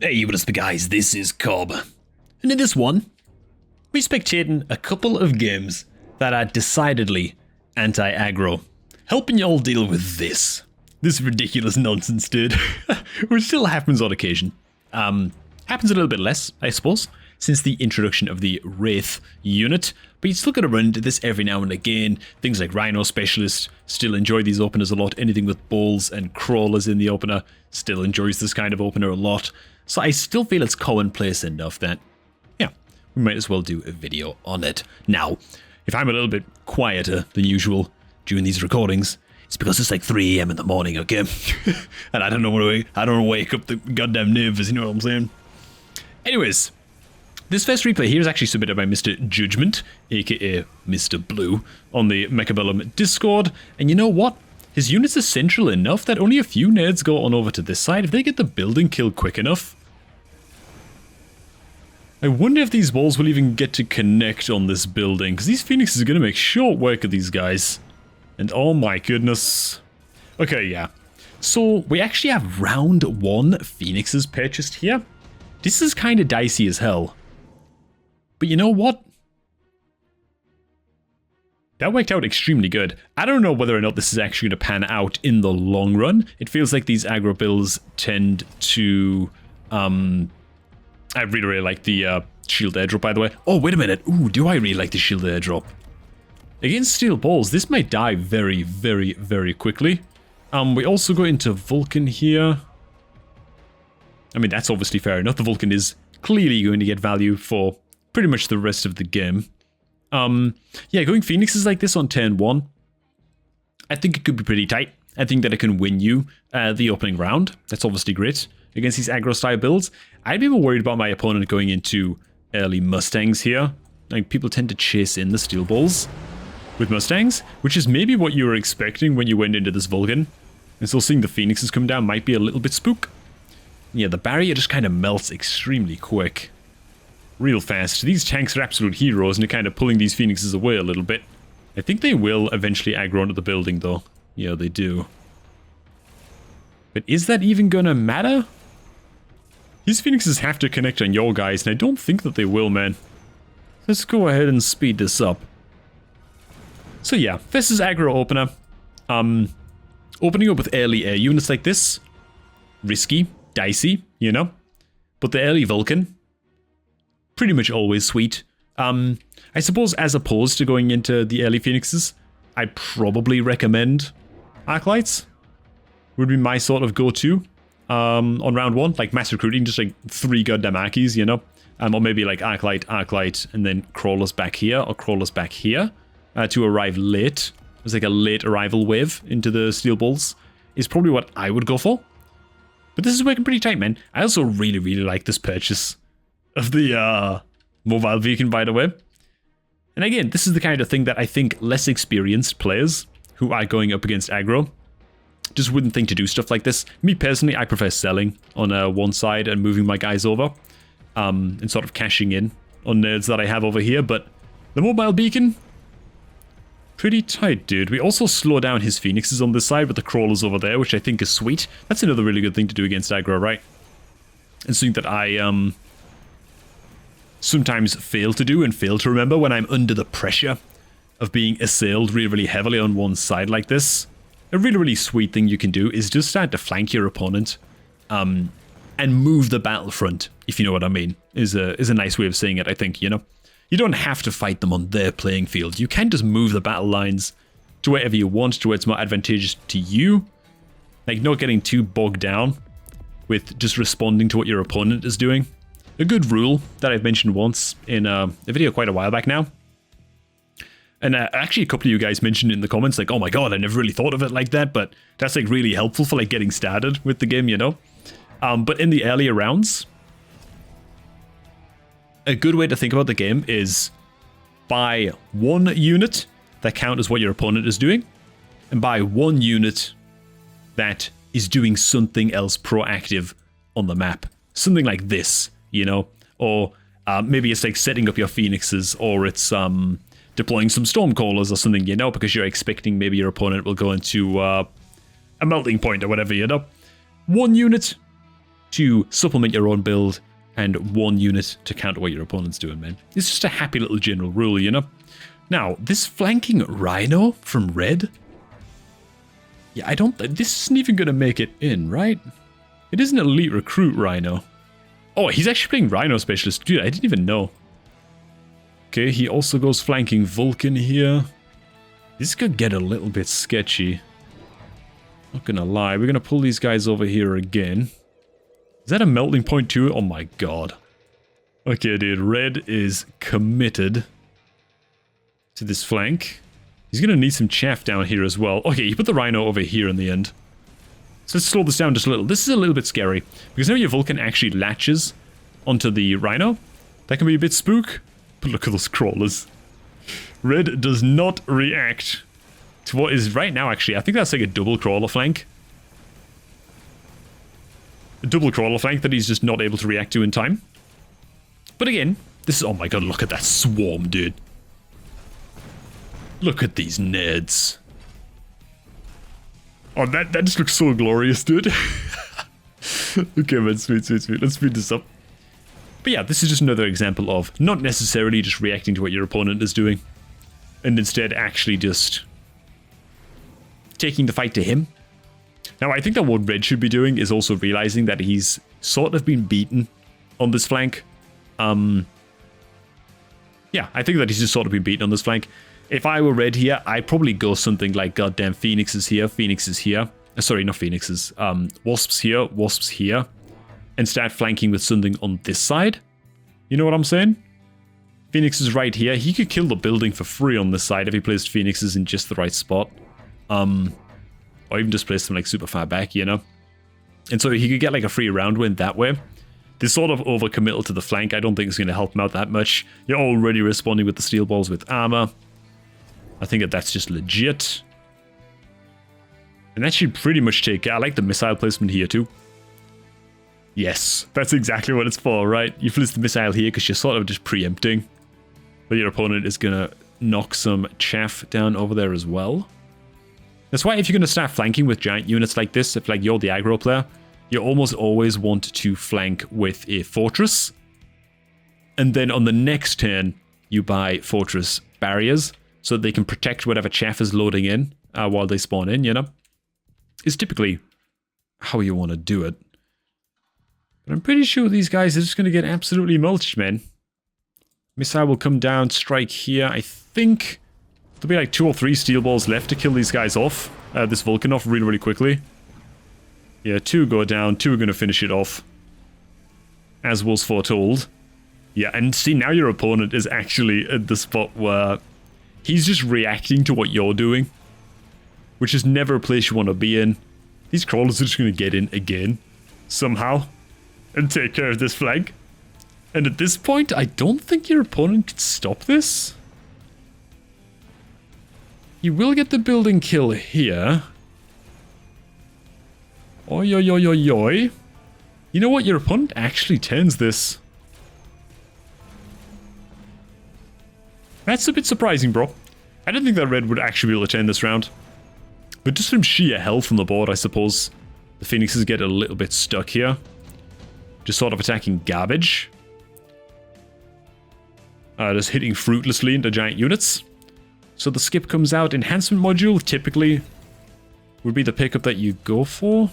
Hey, what is up guys, this is Cobb. And in this one, we're spectating a couple of games that are decidedly anti-aggro. Helping y'all deal with this ridiculous nonsense, dude. Which still happens on occasion. Happens a little bit less, I suppose, since the introduction of the Wraith unit. But you still gotta run into this every now and again. Things like Rhino Specialist still enjoy these openers a lot. Anything with balls and crawlers in the opener still enjoys this kind of opener a lot. So I still feel it's commonplace enough that, yeah, we might as well do a video on it. Now, if I'm a little bit quieter than usual during these recordings, it's because it's like 3 AM in the morning, okay? And I don't want to wake up the goddamn nervous, you know what I'm saying? Anyways, this first replay here is actually submitted by Mr. Judgment, aka Mr. Blue, on the Mechabellum Discord. And you know what? His units are central enough that only a few nerds go on over to this side. If they get the building kill quick enough, I wonder if these balls will even get to connect on this building, because these phoenixes are going to make short work of these guys. And oh my goodness. Okay, yeah. So we actually have round 1 phoenixes purchased here. This is kind of dicey as hell. But you know what? That worked out extremely good. I don't know whether or not this is actually going to pan out in the long run. It feels like these aggro builds tend to... I really like the shield airdrop, by the way. Oh, wait a minute. Ooh, do I really like the shield airdrop? Against steel balls, this might die very, very, very quickly. We also go into Vulcan here. I mean, that's obviously fair enough. The Vulcan is clearly going to get value for pretty much the rest of the game. Yeah, going Phoenixes like this on turn 1, I think it could be pretty tight. I think that it can win you the opening round. That's obviously great against these aggro style builds. I'd be more worried about my opponent going into early Mustangs here. Like, people tend to chase in the steel balls with Mustangs, which is maybe what you were expecting when you went into this Vulcan. And so seeing the Phoenixes come down might be a little bit spook. Yeah, the barrier just kind of melts extremely quick. Real fast. These tanks are absolute heroes and they're kind of pulling these Phoenixes away a little bit. I think they will eventually aggro onto the building though. Yeah, they do. But is that even gonna matter? These Phoenixes have to connect on your guys and I don't think that they will, man. Let's go ahead and speed this up. So yeah, this is aggro opener. Opening up with early air units like this. Risky, dicey, you know. But the early Vulcan, pretty much always sweet. I suppose as opposed to going into the early Phoenixes, I'd probably recommend Arclights. Would be my sort of go-to on round 1. Like mass recruiting, just like 3 goddamn Archies, you know? Or maybe like Arclight, and then Crawlers back here, or Crawlers back here to arrive late. There's like a late arrival wave into the steel balls is probably what I would go for. But this is working pretty tight, man. I also really, really like this purchase of the mobile beacon, by the way. And again, this is the kind of thing that I think less experienced players who are going up against aggro just wouldn't think to do stuff like this. Me personally, I prefer selling on one side and moving my guys over and sort of cashing in on nerds that I have over here. But the mobile beacon, pretty tight, dude. We also slow down his Phoenixes on this side with the crawlers over there, which I think is sweet. That's another really good thing to do against aggro, right? And something that I sometimes fail to do and fail to remember when I'm under the pressure of being assailed really, really heavily on one side like this. A really, really sweet thing you can do is just start to flank your opponent and move the battlefront, if you know what I mean, is a nice way of saying it, I think, you know? You don't have to fight them on their playing field. You can just move the battle lines to wherever you want, to where it's more advantageous to you. Like, not getting too bogged down with just responding to what your opponent is doing. A good rule that I've mentioned once in a video quite a while back now. And actually a couple of you guys mentioned in the comments, like, oh my god, I never really thought of it like that, but that's like really helpful for like getting started with the game, you know? But in the earlier rounds, a good way to think about the game is buy 1 unit that counters what your opponent is doing, and buy 1 unit that is doing something else proactive on the map. Something like this, you know? Or maybe it's like setting up your Phoenixes, or it's deploying some Stormcallers or something, you know, because you're expecting maybe your opponent will go into a melting point or whatever, you know. 1 unit to supplement your own build and 1 unit to counter what your opponent's doing, man. It's just a happy little general rule, you know? Now, this flanking Rhino from red... Yeah, this isn't even going to make it in, right? It is an elite recruit Rhino. Oh, he's actually playing Rhino Specialist. Dude, I didn't even know. Okay, he also goes flanking Vulcan here. This could get a little bit sketchy. Not gonna lie, we're gonna pull these guys over here again. Is that a melting point too? Oh my god. Okay, dude, red is committed to this flank. He's gonna need some chaff down here as well. Okay, he put the Rhino over here in the end. So let's slow this down just a little. This is a little bit scary, because now your Vulcan actually latches onto the Rhino. That can be a bit spook, but look at those crawlers. Red does not react to what is right now, actually. I think that's like a double crawler flank. A double crawler flank that he's just not able to react to in time. But again, this is... Oh my god, look at that swarm, dude. Look at these nerds. Oh, that just looks so glorious, dude. Okay, man, sweet. Let's speed this up. But yeah, this is just another example of not necessarily just reacting to what your opponent is doing, and instead actually just taking the fight to him. Now, I think that what Red should be doing is also realizing that he's sort of been beaten on this flank. Yeah, I think that he's just sort of been beaten on this flank. If I were Red here, I'd probably go something like goddamn Phoenixes here, Phoenixes here. Sorry, not Phoenixes. Wasps here, Wasps here. And start flanking with something on this side. You know what I'm saying? Phoenix is right here. He could kill the building for free on this side if he placed Phoenixes in just the right spot. Or even just place them like super far back, you know? And so he could get like a free round win that way. This sort of overcommittal to the flank I don't think is going to help him out that much. You're already responding with the steel balls with armor. I think that's just legit. And that should pretty much take... I like the missile placement here too. Yes, that's exactly what it's for, right? You place the missile here because you're sort of just preempting. But your opponent is going to knock some chaff down over there as well. That's why if you're going to start flanking with giant units like this, if like you're the aggro player, you almost always want to flank with a fortress. And then on the next turn, you buy fortress barriers so that they can protect whatever chaff is loading in while they spawn in, you know? Is typically how you want to do it. But I'm pretty sure these guys are just going to get absolutely mulched, man. Missile will come down, strike here. I think there'll be like 2 or 3 steel balls left to kill these guys off. This Vulcan off really, really quickly. Yeah, 2 go down, 2 are going to finish it off. As was foretold. Yeah, and see, now your opponent is actually at the spot where he's just reacting to what you're doing. Which is never a place you want to be in. These crawlers are just going to get in again. Somehow. And take care of this flank. And at this point, I don't think your opponent can stop this. You will get the building kill here. Oi, oi, oi, oi, oi. You know what? Your opponent actually turns this. That's a bit surprising, bro. I don't think that red would actually be able to turn this round. But just from sheer health on the board, I suppose the Phoenixes get a little bit stuck here. Just sort of attacking garbage. Just hitting fruitlessly into giant units. So the skip comes out. Enhancement module typically would be the pickup that you go for.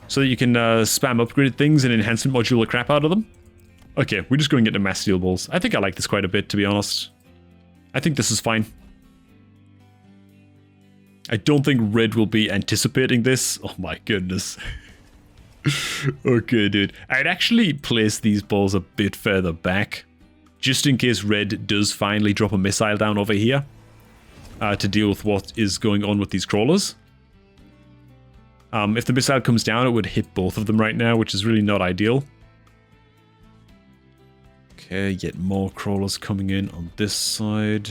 So that you can spam upgrade things and enhancement module the crap out of them. Okay, we're just going into mass steel balls. I think I like this quite a bit, to be honest. I think this is fine. I don't think red will be anticipating this. Oh my goodness. Okay, dude. I'd actually place these balls a bit further back. Just in case red does finally drop a missile down over here. To deal with what is going on with these crawlers. If the missile comes down, it would hit both of them right now, which is really not ideal. Okay, get more crawlers coming in on this side.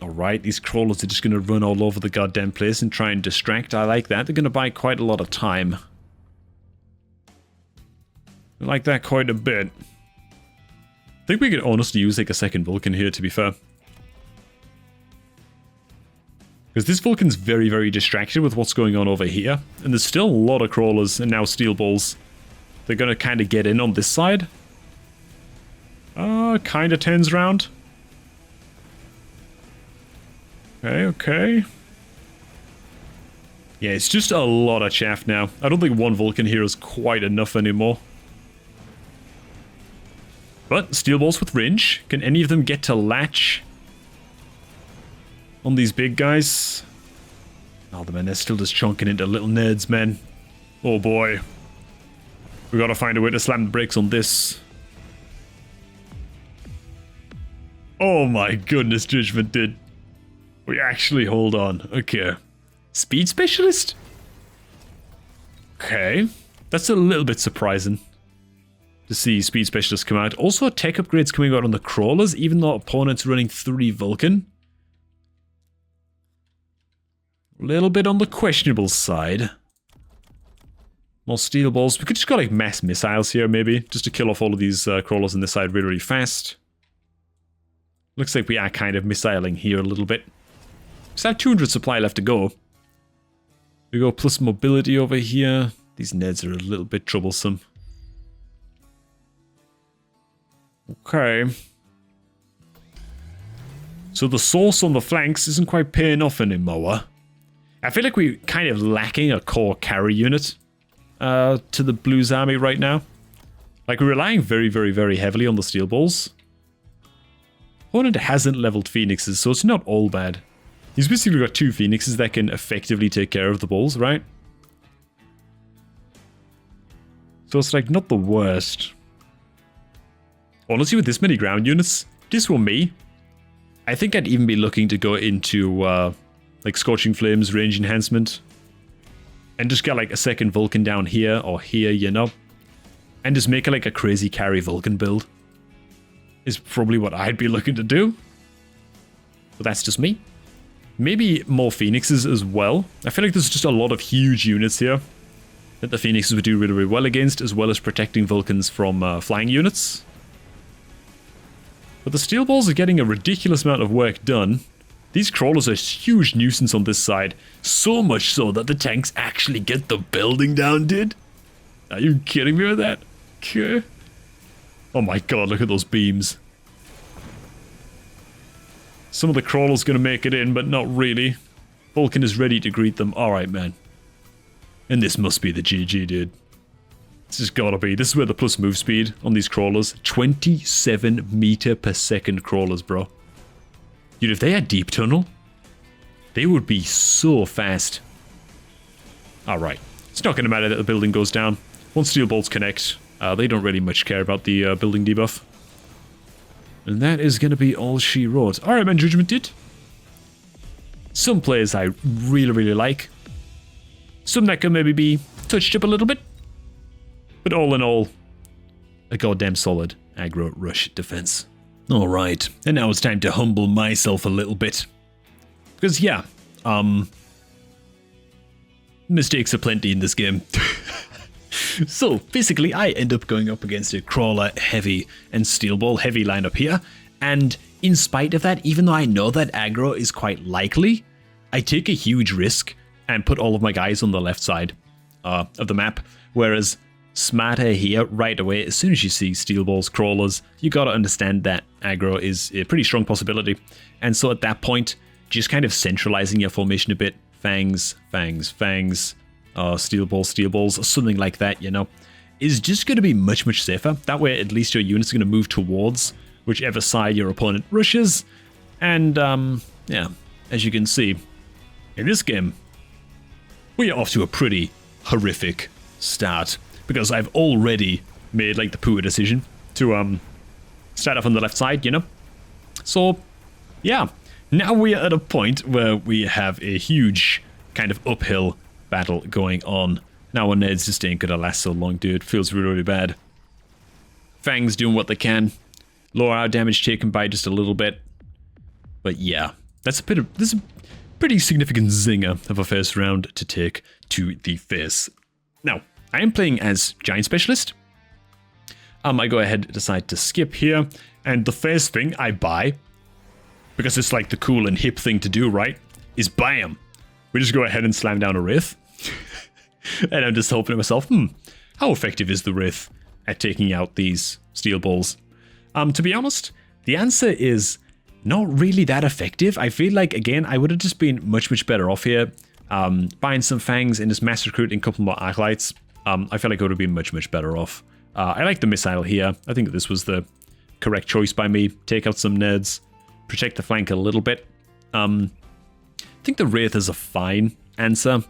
Alright, these crawlers are just going to run all over the goddamn place and try and distract. I like that. They're going to buy quite a lot of time. I like that quite a bit. I think we could honestly use like a second Vulcan here, to be fair. Because this Vulcan's very, very distracted with what's going on over here. And there's still a lot of crawlers and now steel balls. They're going to kind of get in on this side. Kind of turns around. Okay. Yeah, it's just a lot of chaff now. I don't think one Vulcan here is quite enough anymore. But steel balls with range. Can any of them get to latch on these big guys? Oh, man, they're still just chunking into little nerds, man. Oh, boy. We gotta find a way to slam the brakes on this. Oh, my goodness, Judgment did. We actually hold on. Okay. Speed specialist? Okay. That's a little bit surprising to see speed specialists come out. Also, tech upgrades coming out on the crawlers, even though opponents running 3 Vulcan. A little bit on the questionable side. More steel balls. We could just go like mass missiles here, maybe, just to kill off all of these crawlers on this side really, really fast. Looks like we are kind of missiling here a little bit. Just have 200 supply left to go. We go plus mobility over here. These nerds are a little bit troublesome. Okay. So the source on the flanks isn't quite paying off anymore. I feel like we're kind of lacking a core carry unit to the Blues army right now. Like, we're relying very, very, very heavily on the steel balls. Opponent hasn't leveled Phoenixes, so it's not all bad. He's basically got 2 Phoenixes that can effectively take care of the balls, right? So it's like not the worst. Honestly, with this many ground units, this were me. I think I'd even be looking to go into like Scorching Flames range enhancement. And just get like a second Vulcan down here or here, you know? And just make it like a crazy carry Vulcan build. Is probably what I'd be looking to do. But that's just me. Maybe more Phoenixes as well. I feel like there's just a lot of huge units here that the Phoenixes would do really, really well against, as well as protecting Vulcans from flying units. But the steel balls are getting a ridiculous amount of work done. These crawlers are a huge nuisance on this side. So much so that the tanks actually get the building down, dude. Are you kidding me with that? Okay. Oh my god, look at those beams. Some of the crawlers going to make it in, but not really. Vulcan is ready to greet them. Alright, man. And this must be the GG, dude. This has got to be. This is where the plus move speed on these crawlers. 27 meter per second crawlers, bro. Dude, if they had deep tunnel, they would be so fast. Alright. It's not going to matter that the building goes down. Once steel bolts connect, they don't really much care about the building debuff. And that is going to be all she wrote. Alright, man, Judgment did. Some players I really, really like. Some that can maybe be touched up a little bit. But all in all, a goddamn solid aggro rush defense. Alright, and now it's time to humble myself a little bit. Because, yeah, mistakes are plenty in this game. So, basically, I end up going up against a crawler, heavy, and steel ball heavy lineup here. And in spite of that, even though I know that aggro is quite likely, I take a huge risk and put all of my guys on the left side of the map. Whereas smarter here, right away, as soon as you see steel balls, crawlers, you gotta understand that aggro is a pretty strong possibility. And so at that point, just kind of centralizing your formation a bit. Fangs, fangs, fangs. Steel balls, or something like that, you know, is just going to be much, much safer. That way, at least your units are going to move towards whichever side your opponent rushes. And, yeah, as you can see, in this game, we are off to a pretty horrific start. Because I've already made, like, the poor decision to, start off on the left side, you know? So, yeah, now we are at a point where we have a huge kind of uphill battle going on. Now our nerds just ain't gonna last so long, dude. Feels really, really bad. Fangs doing what they can. Lower our damage taken by just a little bit. But yeah, this is a pretty significant zinger of a first round to take to the face. Now, I am playing as Giant Specialist. I go ahead and decide to skip here. And the first thing I buy, because it's like the cool and hip thing to do, right, is bam. We just go ahead and slam down a Wraith. And I'm just hoping to myself, how effective is the Wraith at taking out these steel balls? To be honest, the answer is not really that effective. I feel like, again, I would have just been much better off here. Buying some fangs and just mass recruiting a couple more acolytes. I feel like I would have been much better off. I like the missile here. I think this was the correct choice by me. Take out some nerds, protect the flank a little bit. I think the Wraith is a fine answer,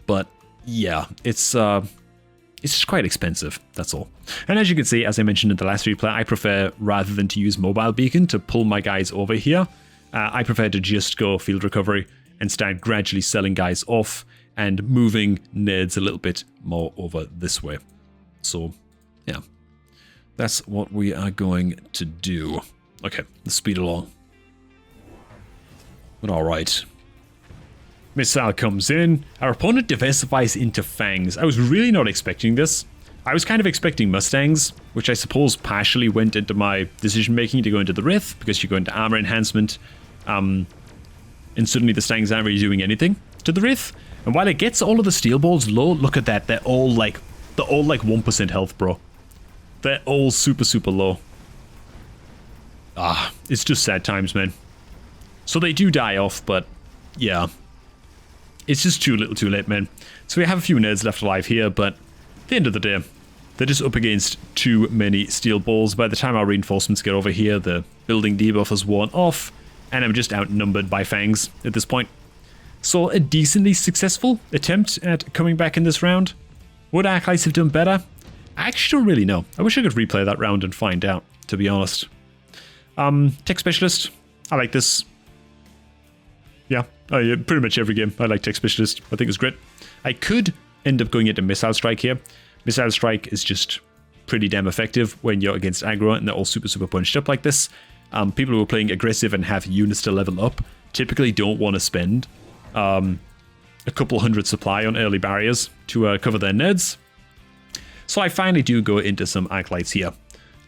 but yeah, it's just quite expensive, that's all. And as you can see, as I mentioned in the last replay, I prefer, rather than to use mobile beacon to pull my guys over here, I prefer to just go field recovery and start gradually selling guys off and moving nerds a little bit more over this way. So, yeah, that's what we are going to do. Okay, let's speed along. But alright. Missile comes in. Our opponent diversifies into fangs. I was really not expecting this. I was kind of expecting Mustangs, which I suppose partially went into my decision making to go into the Wraith, because you go into armor enhancement, and suddenly the Stangs aren't really doing anything to the Wraith. And while it gets all of the steel balls low, look at that. They're all like 1% health, bro. They're all super low. It's just sad times, man. So they do die off, but yeah. It's just too little too late, man. So we have a few nerds left alive here, but at the end of the day, they're just up against too many steel balls. By the time our reinforcements get over here, the building debuff has worn off, and I'm just outnumbered by fangs at this point. So a decently successful attempt at coming back in this round. Would Acolytes have done better? I actually don't really know. I wish I could replay that round and find out, to be honest. Tech Specialist. I like this. Yeah, pretty much every game I like Tech Specialist. I think it's great. I could end up going into Missile Strike here. Missile Strike is just pretty damn effective when you're against aggro and they're all super bunched up like this. People who are playing aggressive and have units to level up typically don't want to spend a couple hundred supply on early barriers to cover their nerds. So I finally do go into some Acolytes here.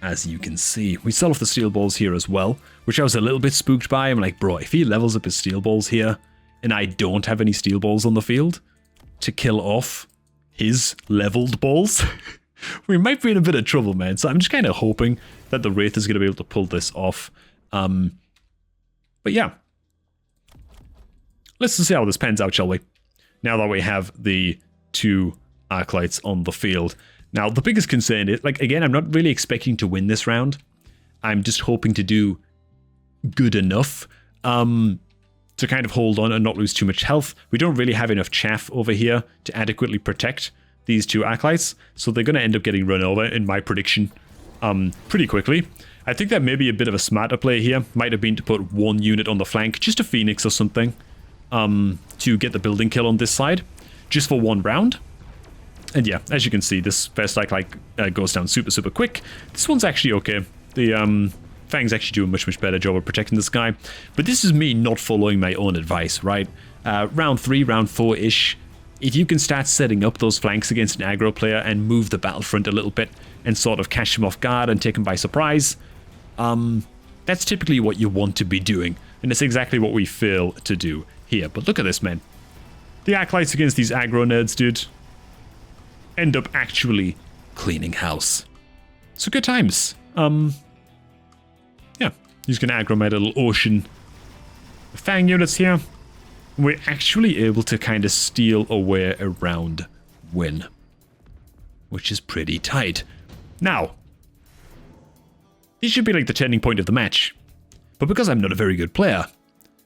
As you can see, we sell off the steel balls here as well, which I was a little bit spooked by. I'm like, bro, if he levels up his steel balls here and I don't have any steel balls on the field to kill off his leveled balls, we might be in a bit of trouble, man. So I'm just kind of hoping that the Wraith is going to be able to pull this off. But yeah, let's just see how this pans out, shall we? Now that we have the two Acolytes on the field. Now, the biggest concern is, like, again, I'm not really expecting to win this round. I'm just hoping to do good enough to kind of hold on and not lose too much health. We don't really have enough chaff over here to adequately protect these two Acolytes, so they're going to end up getting run over, in my prediction, pretty quickly. I think that maybe a bit of a smarter play here might have been to put one unit on the flank, just a Phoenix or something, to get the building kill on this side, just for one round. And yeah, as you can see, this first Acolyte goes down super quick. This one's actually okay. The Fangs actually do a much better job of protecting this guy. But this is me not following my own advice, right? Round 3, round 4-ish, if you can start setting up those flanks against an aggro player and move the battlefront a little bit and sort of catch him off guard and take him by surprise, that's typically what you want to be doing. And it's exactly what we fail to do here. But look at this, man. The Acolytes against these aggro nerds, dude, end up actually cleaning house. So good times. Yeah, he's going to aggro my little ocean Fang units here. We're actually able to kind of steal away a round win, which is pretty tight. Now, this should be like the turning point of the match, but because I'm not a very good player,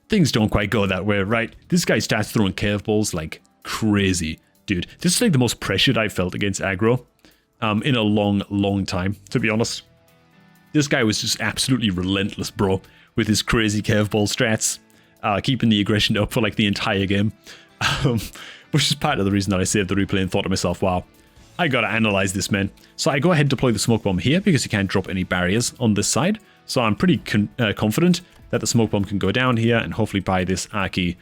things don't quite go that way, right? This guy starts throwing curveballs like crazy. Dude, this is like the most pressured I've felt against aggro in a long time, to be honest. This guy was just absolutely relentless, bro, with his crazy curveball strats, keeping the aggression up for like the entire game, which is part of the reason that I saved the replay and thought to myself, wow, I gotta analyze this, man. So I go ahead and deploy the smoke bomb here because you can't drop any barriers on this side. So I'm pretty confident that the smoke bomb can go down here and hopefully buy this Arky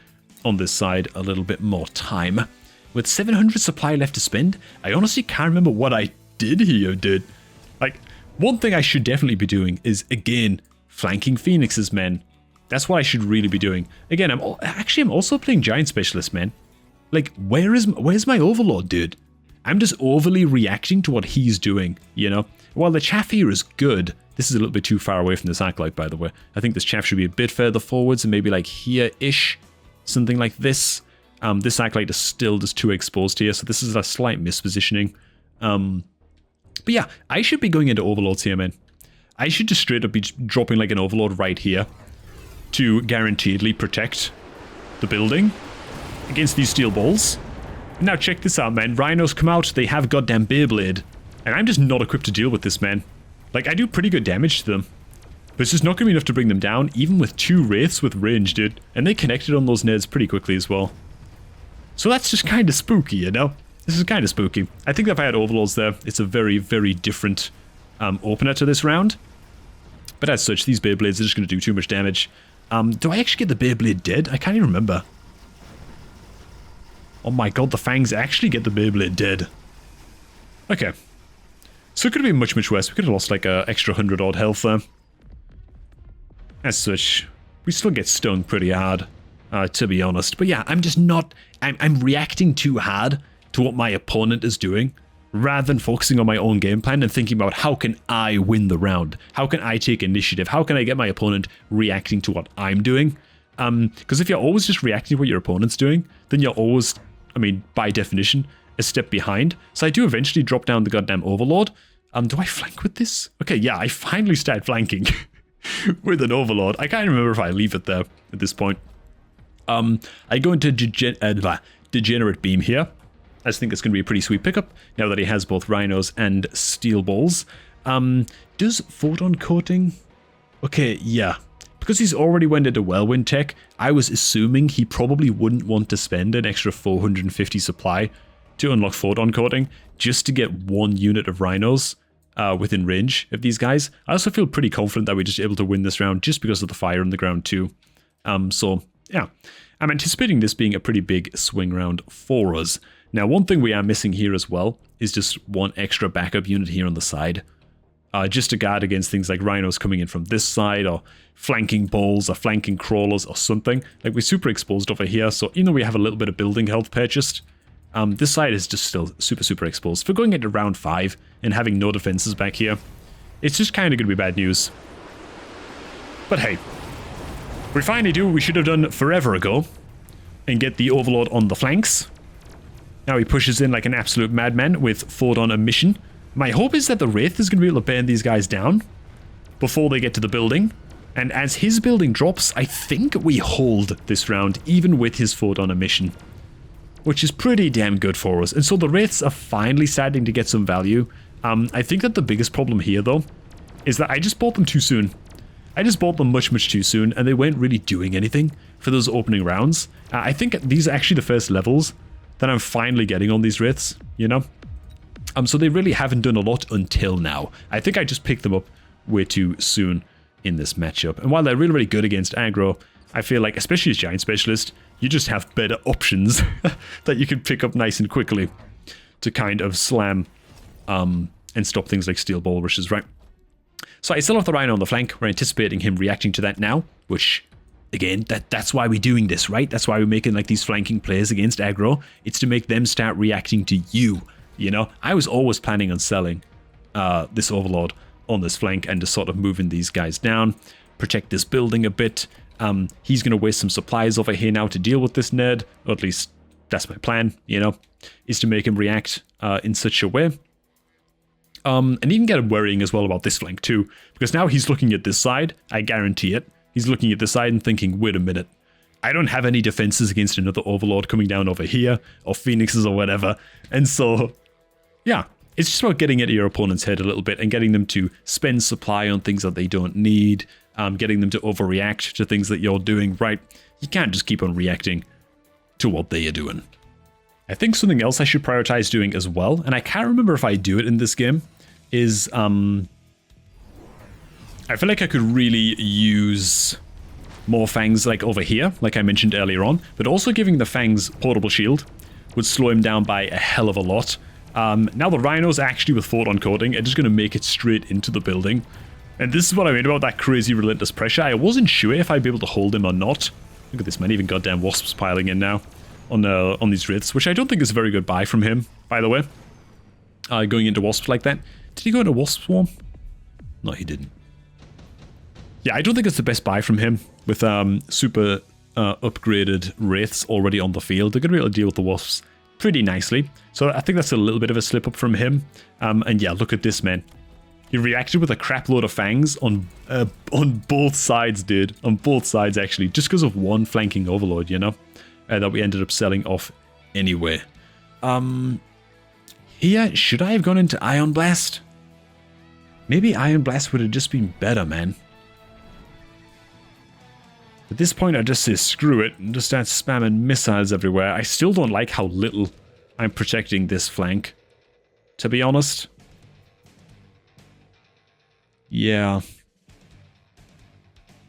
on this side a little bit more time. With 700 supply left to spend, I honestly can't remember what I did here, dude. Like, one thing I should definitely be doing is, again, flanking Phoenixes, man. That's what I should really be doing. Again, I'm also playing Giant Specialist, man. Like, where's my Overlord, dude? I'm just overly reacting to what he's doing, you know? While the chaff here is good, this is a little bit too far away from this acolyte, by the way. I think this chaff should be a bit further forwards and maybe like here-ish, something like this. This acolyte is still just too exposed here, so this is a slight mispositioning. But yeah, I should be going into Overlords here, man. I should just straight up be dropping like an Overlord right here to guaranteedly protect the building against these steel balls. Now check this out, man. Rhinos come out, they have goddamn Beyblade. And I'm just not equipped to deal with this, man. Like, I do pretty good damage to them. But it's just not going to be enough to bring them down, even with 2 Wraiths with range, dude. And they connected on those nerds pretty quickly as well. So that's just kind of spooky, you know? This is kind of spooky. I think that if I had Overlords there, it's a very, very different opener to this round. But as such, these Beyblades are just going to do too much damage. Do I actually get the Beyblade dead? I can't even remember. Oh my god, the Fangs actually get the Beyblade dead. Okay. So it could have been much, much worse. We could have lost like an extra 100 odd health there. As such, we still get stung pretty hard, to be honest. But yeah, I'm just not... I'm reacting too hard to what my opponent is doing, rather than focusing on my own game plan and thinking about how can I win the round? How can I take initiative? How can I get my opponent reacting to what I'm doing? Because if you're always just reacting to what your opponent's doing, then you're always... I mean, by definition, a step behind. So I do eventually drop down the goddamn Overlord. Do I flank with this? Okay, yeah, I finally start flanking with an Overlord. I can't remember if I leave it there at this point. I go into Degenerate Beam here. I just think it's going to be a pretty sweet pickup, now that he has both Rhinos and Steel Balls. Does Photon Coating... Okay, yeah. Because he's already went into Whirlwind Tech, I was assuming he probably wouldn't want to spend an extra 450 supply to unlock Photon Coating just to get 1 unit of Rhinos within range of these guys. I also feel pretty confident that we're just able to win this round just because of the fire on the ground too. So, yeah. I'm anticipating this being a pretty big swing round for us. Now, one thing we are missing here as well is just 1 extra backup unit here on the side. Just to guard against things like Rhinos coming in from this side, or flanking balls, or flanking crawlers, or something. Like, we're super exposed over here, so even though we have a little bit of building health purchased, this side is just still super, super exposed. For going into round 5 and having no defenses back here, it's just kind of going to be bad news. But hey, we finally do what we should have done forever ago, and get the Overlord on the flanks. Now he pushes in like an absolute madman with Photon Emission. My hope is that the Wraith is going to be able to burn these guys down before they get to the building. And as his building drops, I think we hold this round, even with his Photon Emission, which is pretty damn good for us. And so the Wraiths are finally starting to get some value. I think that the biggest problem here, though, is that I just bought them too soon. I just bought them much, much too soon, and they weren't really doing anything for those opening rounds. I think these are actually the first levels that I'm finally getting on these Wraiths, you know? So they really haven't done a lot until now. I think I just picked them up way too soon in this matchup. And while they're really, really good against aggro, I feel like, especially as Giant Specialist, you just have better options that you can pick up nice and quickly to kind of slam and stop things like Steel Ball Rushes, right? So I still have the Rhino on the flank. We're anticipating him reacting to that now, which, again, that's why we're doing this, right? That's why we're making like these flanking plays against aggro. It's to make them start reacting to you. You know, I was always planning on selling this Overlord on this flank and just sort of moving these guys down, protect this building a bit. He's going to waste some supplies over here now to deal with this nerd, or at least that's my plan, you know, is to make him react in such a way. And even get him worrying as well about this flank too, because now he's looking at this side, I guarantee it. He's looking at this side and thinking, wait a minute, I don't have any defenses against another Overlord coming down over here, or Phoenixes or whatever, and so... yeah, it's just about getting into your opponent's head a little bit and getting them to spend supply on things that they don't need, getting them to overreact to things that you're doing, right? You can't just keep on reacting to what they are doing. I think something else I should prioritize doing as well, and I can't remember if I do it in this game, is I feel like I could really use more Fangs like over here, like I mentioned earlier on, but also giving the Fangs portable shield would slow him down by a hell of a lot. Now the Rhinos actually with Photon Coating are just going to make it straight into the building. And this is what I mean about that crazy relentless pressure. I wasn't sure if I'd be able to hold him or not. Look at this, man. Even goddamn wasps piling in now on these wraiths, which I don't think is a very good buy from him, by the way. Going into wasps like that. Did he go into wasp swarm? No, he didn't. Yeah, I don't think it's the best buy from him with super upgraded wraiths already on the field. They're going to be able to deal with the wasps pretty nicely. So I think that's a little bit of a slip up from him. And yeah, look at this, man. He reacted with a crap load of fangs on both sides, dude. On both sides, actually. Just because of one flanking overload, you know? That we ended up selling off anyway. Here, should I have gone into Ion Blast? Maybe Ion Blast would have just been better, man. At this point, I just say screw it and just start spamming missiles everywhere. I still don't like how little I'm protecting this flank, to be honest. Yeah.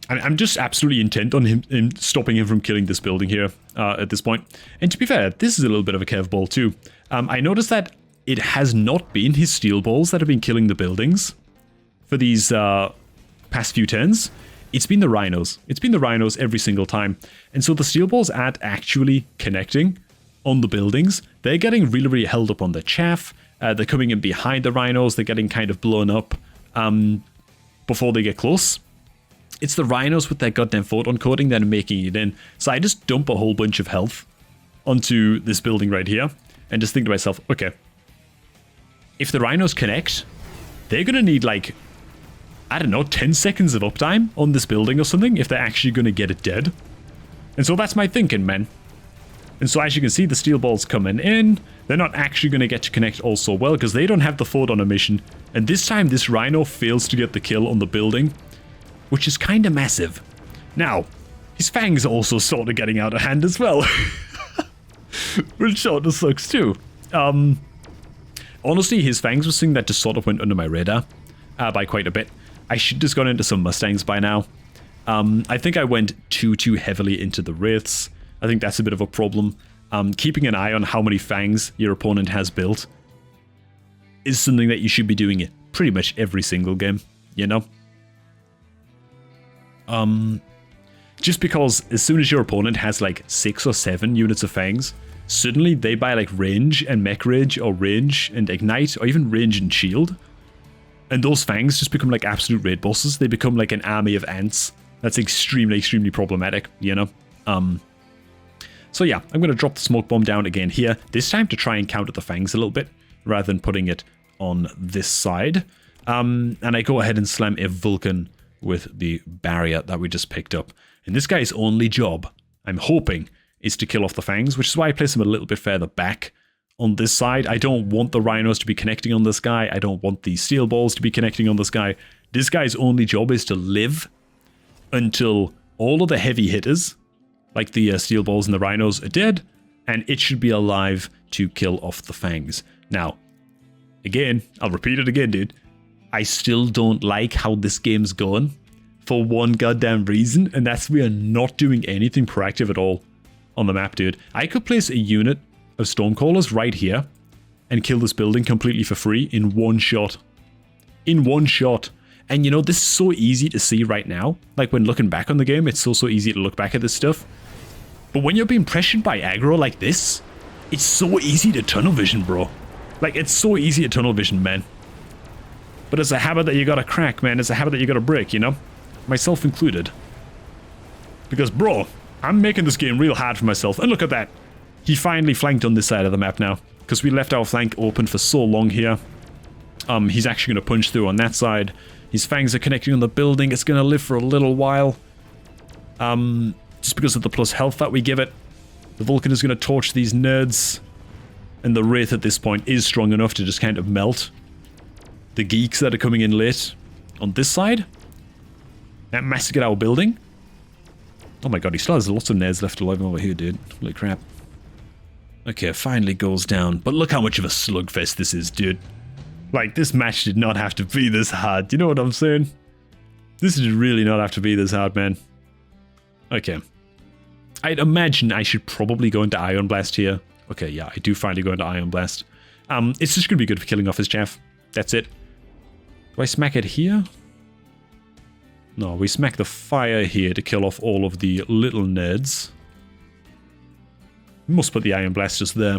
I'm just absolutely intent on him stopping him from killing this building here at this point. And to be fair, this is a little bit of a curveball too. I noticed that it has not been his steel balls that have been killing the buildings for these past few turns. It's been the rhinos. It's been the rhinos every single time. And so the steel balls aren't actually connecting on the buildings. They're getting really, really held up on the chaff. They're coming in behind the rhinos. They're getting kind of blown up before they get close. It's the rhinos with their goddamn photon coating that are making it in. So I just dump a whole bunch of health onto this building right here and just think to myself, okay, if the rhinos connect, they're going to need like, I don't know, 10 seconds of uptime on this building or something if they're actually going to get it dead. And so that's my thinking, man. And so as you can see, the steel balls coming in. They're not actually going to get to connect all so well because they don't have the photon emission. And this time, this rhino fails to get the kill on the building, which is kind of massive. Now, his fangs are also sort of getting out of hand as well. Which sort of sucks too. Honestly, his fangs was something that just sort of went under my radar by quite a bit. I should just gone into some Mustangs by now. I think I went too heavily into the wraiths. I think that's a bit of a problem. Keeping an eye on how many fangs your opponent has built is something that you should be doing pretty much every single game, you know? Just because as soon as your opponent has like 6 or 7 units of fangs, suddenly they buy like range and mech rage or range and ignite or even range and shield. And those fangs just become like absolute raid bosses. They become like an army of ants. That's extremely problematic, you know? So yeah, I'm going to drop the smoke bomb down again here, this time to try and counter the fangs a little bit, rather than putting it on this side. And I go ahead and slam a Vulcan with the barrier that we just picked up. And this guy's only job, I'm hoping, is to kill off the fangs, which is why I place him a little bit further back on this side. I don't want the rhinos to be connecting on this guy. I don't want the steel balls to be connecting on this guy. This guy's only job is to live until all of the heavy hitters, like the steel balls and the rhinos, are dead, and it should be alive to kill off the fangs. Now, again, I'll repeat it again, dude. I still don't like how this game's going for one goddamn reason, and that's we are not doing anything proactive at all on the map, dude. I could place a unit of Stormcallers right here and kill this building completely for free in one shot. In one shot. And you know, this is so easy to see right now. Like when looking back on the game, it's so easy to look back at this stuff. But when you're being pressured by aggro like this, it's so easy to tunnel vision, bro. Like, it's so easy to tunnel vision, man. But it's a habit that you gotta crack, man. It's a habit that you gotta break, you know? Myself included. Because, bro, I'm making this game real hard for myself. And look at that. He finally flanked on this side of the map now. Because we left our flank open for so long here. He's actually gonna punch through on that side. His fangs are connecting on the building. It's gonna live for a little while. Just because of the plus health that we give it. The Vulcan is gonna torch these nerds. And the Wraith at this point is strong enough to just kind of melt the geeks that are coming in late on this side. That massacred our building. Oh my god, he still has lots of nerds left alive over here, dude. Holy crap. Okay, finally goes down. But look how much of a slugfest this is, dude. Like, this match did not have to be this hard. Do you know what I'm saying? This did really not have to be this hard, man. Okay. I'd imagine I should probably go into Ion Blast here. Okay, yeah, I do finally go into Ion Blast. It's just going to be good for killing off his chaff. That's it. Do I smack it here? No, we smack the fire here to kill off all of the little nerds. Must put the iron blasters there.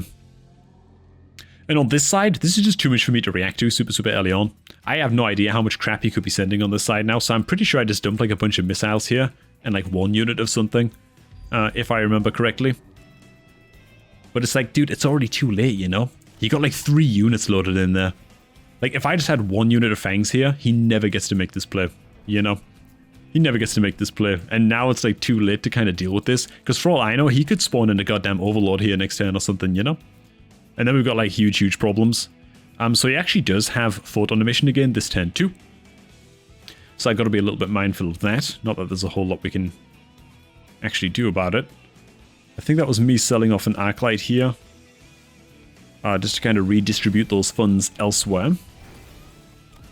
And on this side, this is just too much for me to react to super early on. I have no idea how much crap he could be sending on this side now, so I'm pretty sure I just dumped like a bunch of missiles here and like 1 unit of something, if I remember correctly. But it's like, dude, it's already too late, you know? He got like 3 units loaded in there. Like, if I just had 1 unit of fangs here, he never gets to make this play, you know? He never gets to make this play. And now it's like too late to kind of deal with this. Because for all I know, he could spawn in a goddamn overlord here next turn or something, you know? And then we've got like huge problems. So he actually does have photon emission again this turn too. So I've got to be a little bit mindful of that. Not that there's a whole lot we can actually do about it. I think that was me selling off an arc light here. Just to kind of redistribute those funds elsewhere.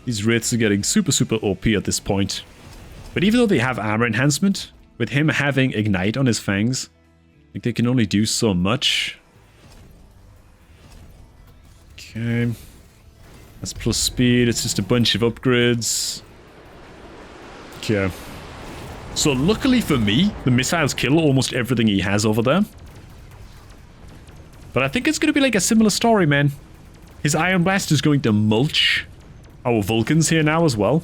These wraiths are getting super OP at this point. But even though they have armor enhancement, with him having ignite on his fangs, like they can only do so much. Okay. That's plus speed, it's just a bunch of upgrades. Okay. So luckily for me, the missiles kill almost everything he has over there. But I think it's going to be like a similar story, man. His Iron Blast is going to mulch our Vulcans here now as well.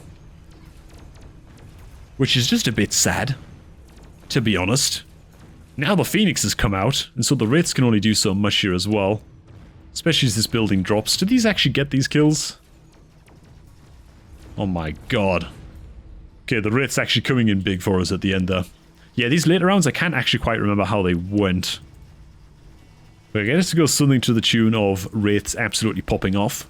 Which is just a bit sad, to be honest. Now the Phoenix has come out, and so the Wraiths can only do so much here as well. Especially as this building drops. Do these actually get these kills? Oh my god. Okay, the Wraith's actually coming in big for us at the end there. Yeah, these later rounds, I can't actually quite remember how they went. But I guess to go something to the tune of Wraiths absolutely popping off.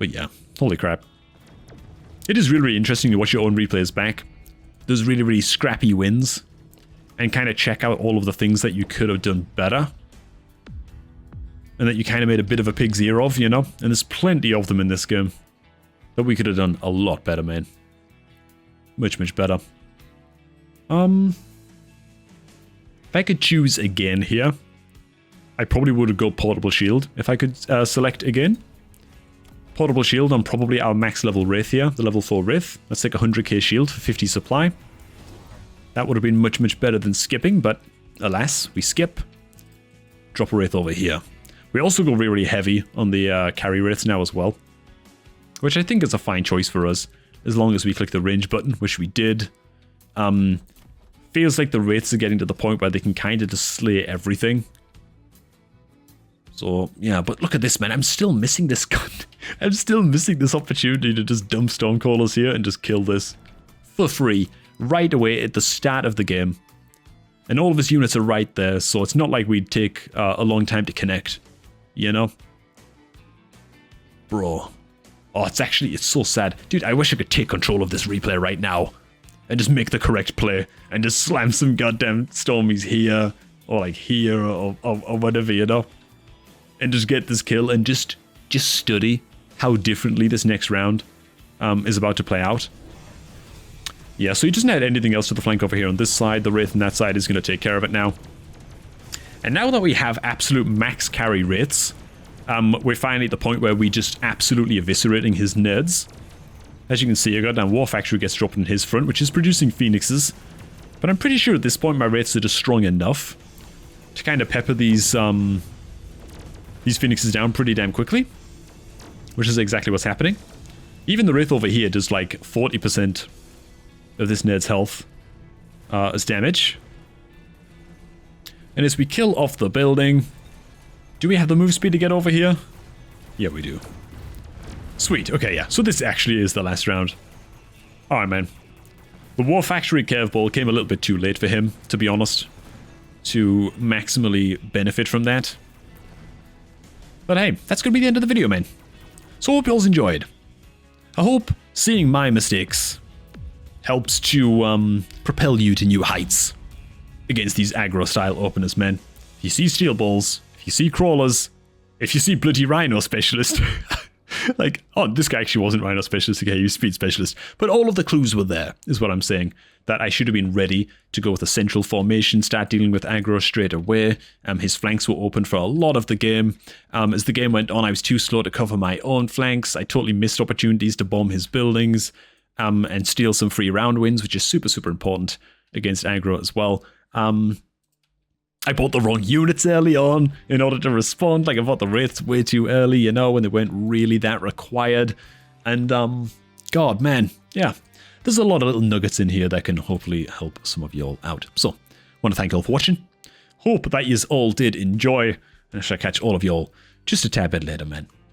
But yeah, holy crap. It is really interesting to watch your own replays back. Those really scrappy wins. And kind of check out all of the things that you could have done better. And that you kind of made a bit of a pig's ear of, you know? And there's plenty of them in this game. That we could have done a lot better, man. Much better. If I could choose again here, I probably would go Portable Shield if I could select again. Portable Shield on probably our max level Wraith here, the level 4 Wraith. Let's take a 100k shield for 50 supply. That would have been much better than skipping, but alas, we skip. Drop a Wraith over here. We also go really heavy on the carry Wraiths now as well. Which I think is a fine choice for us, as long as we click the range button, which we did. Feels like the Wraiths are getting to the point where they can kind of just slay everything. So, yeah, but look at this, man. I'm still missing this gun. I'm still missing this opportunity to just dump Stormcallers here and just kill this. For free. Right away at the start of the game. And all of his units are right there, so it's not like we'd take a long time to connect. You know? Bro. Oh, it's so sad. Dude, I wish I could take control of this replay right now. And just make the correct play. And just slam some goddamn Stormies here. Or like here, or whatever, you know? And just get this kill and just study how differently this next round is about to play out. Yeah, so he doesn't add anything else to the flank over here on this side. The Wraith on that side is going to take care of it now. And now that we have absolute max carry Wraiths, we're finally at the point where we just absolutely eviscerating his nerds. As you can see, a goddamn War Factory gets dropped in his front, which is producing Phoenixes. But I'm pretty sure at this point my Wraiths are just strong enough to kind of pepper these Phoenixes down pretty damn quickly. Which is exactly what's happening. Even the Wraith over here does like 40% of this nerd's health as damage. And as we kill off the building, do we have the move speed to get over here? Yeah, we do. Sweet, okay, yeah. So this actually is the last round. Alright, man. The War Factory curveball came a little bit too late for him, to be honest, to maximally benefit from that. But hey, that's going to be the end of the video, man. So I hope you all enjoyed. I hope seeing my mistakes helps to propel you to new heights against these aggro-style openers, man. If you see steel balls, if you see crawlers, if you see bloody rhino specialist, Like, oh, this guy actually wasn't Rhino Specialist, okay, he was Speed Specialist. But all of the clues were there, is what I'm saying. That I should have been ready to go with a central formation, start dealing with aggro straight away. His flanks were open for a lot of the game. As the game went on, I was too slow to cover my own flanks. I totally missed opportunities to bomb his buildings and steal some free round wins, which is super, super important against aggro as well. I bought the wrong units early on in order to respond. Like, I bought the Wraiths way too early, you know, when they weren't really that required. And, God, man, yeah. There's a lot of little nuggets in here that can hopefully help some of you all out. So, I want to thank you all for watching. Hope that you all did enjoy. And I shall catch all of you all just a tad bit later, man.